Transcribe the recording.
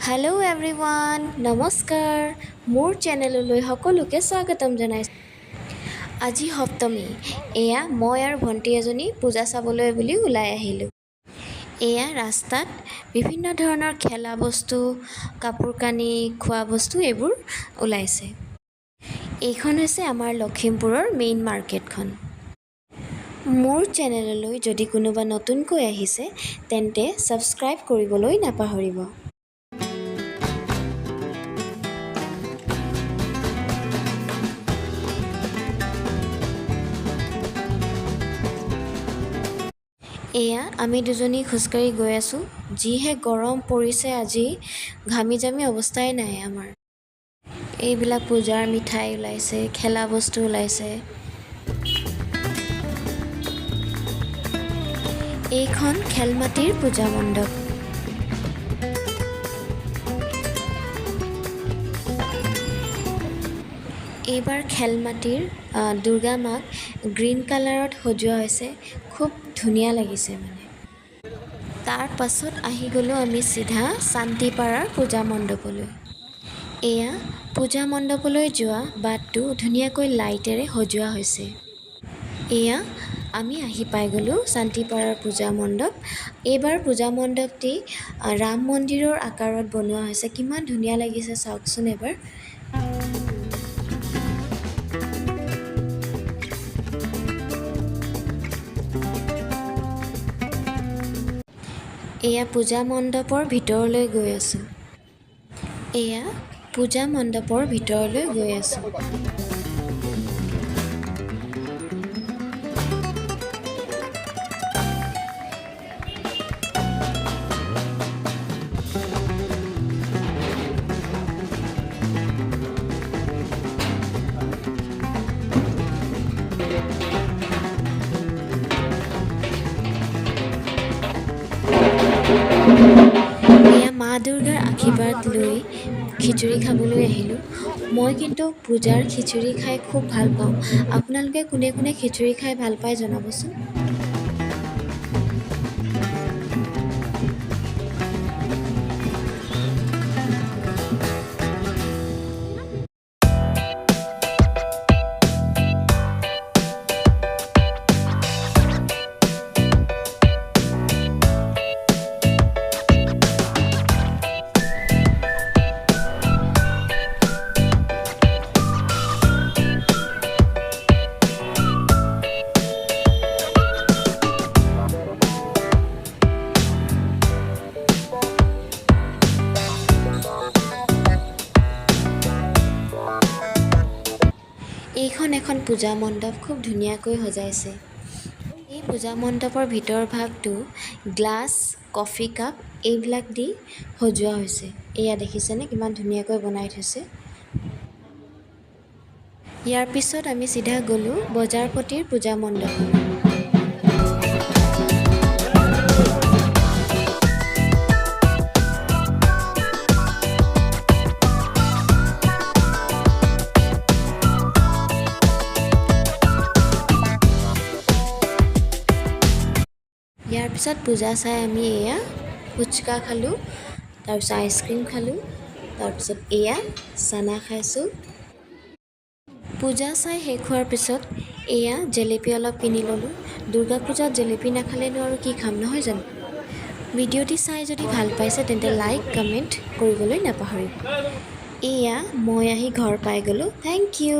Hello' everyone, নমস্কাৰ। মোৰ চেনেললৈ সকলোকে স্বাগতম জনাইছোঁ। আজি সপ্তমী। এয়া মই আৰু ভণ্টি এজনী পূজা চাবলৈ বুলি ওলাই আহিলোঁ। এয়া ৰাস্তাত বিভিন্ন ধৰণৰ খেলা বস্তু, কাপোৰ কানি, খোৱা বস্তু এইবোৰ ওলাইছে। এইখন হৈছে আমাৰ লখিমপুৰৰ মেইন মাৰ্কেটখন। মোৰ চেনেললৈ যদি কোনোবা নতুনকৈ আহিছে তেন্তে ছাবস্ক্ৰাইব কৰিবলৈ নাপাহৰিব। এয়া আমি দুজনী খোজকাঢ়ি গৈ আছোঁ। যিহে গৰম পৰিছে আজি, ঘামি জামি অৱস্থাই নাই আমাৰ। এইবিলাক পূজাৰ মিঠাই ওলাইছে, খেলা বস্তু ওলাইছে। এইখন খেলমাটিৰ পূজা মণ্ডপ। এইবাৰ খেলমাটিৰ দুৰ্গা মাক গ্ৰীণ কালাৰত সজোৱা হৈছে। খুব ধুনীয়া লাগিছে মানে। তাৰ পাছত আহি গ'লোঁ আমি চিধা শান্তিপাৰাৰ পূজা মণ্ডপলৈ। এয়া পূজা মণ্ডপলৈ যোৱা বাটটো ধুনীয়াকৈ লাইটেৰে সজোৱা হৈছে। এয়া আমি আহি পাই গ'লোঁ শান্তিপাৰাৰ পূজা মণ্ডপ। এইবাৰ পূজা মণ্ডপটি ৰাম মন্দিৰৰ আকাৰত বনোৱা হৈছে। কিমান ধুনীয়া লাগিছে চাওকচোন এবাৰ। এয়া পূজা মণ্ডপৰ ভিতৰলৈ গৈ আছোঁ। এয়া পূজা মণ্ডপৰ ভিতৰলৈ গৈ আছোঁ। এয়া মা দুৰ্গাৰ আশীৰ্বাদ লৈ খিচিৰি খাবলৈ আহিলোঁ। মই কিন্তু পূজাৰ খিচিৰি খাই খুব ভাল পাওঁ। আপোনালোকে কোনে কোনে খিচিৰি খাই ভাল পায় জনাবচোন। এইখন এখন পূজা মণ্ডপ, খুব ধুনীয়াকৈ সজাইছে। এই পূজা মণ্ডপৰ ভিতৰ ভাগটো গ্লাছ, কফি কাপ এইবিলাক দি সজোৱা হৈছে। এয়া দেখিছেনে কিমান ধুনীয়াকৈ বনাই থৈছে। ইয়াৰ পিছত আমি চিধা গ'লোঁ বজাৰপতিৰ পূজা মণ্ডপলৈ। ইয়াৰ পিছত পূজা চাই আমি এয়া ফুচকা খালোঁ, তাৰপিছত আইচক্ৰীম খালোঁ, তাৰপিছত এয়া চানা খাইছোঁ। পূজা চাই শেষ হোৱাৰ পিছত এয়া জেলেপি অলপ কিনি ল'লোঁ। দুৰ্গা পূজাত জেলেপি নাখালেনো আৰু কি খাম, নহয় জানো? ভিডিঅ'টি চাই যদি ভাল পাইছে তেন্তে লাইক কমেণ্ট কৰিবলৈ নাপাহৰিব। এয়া মই আহি ঘৰ পাই গ'লোঁ। Thank U.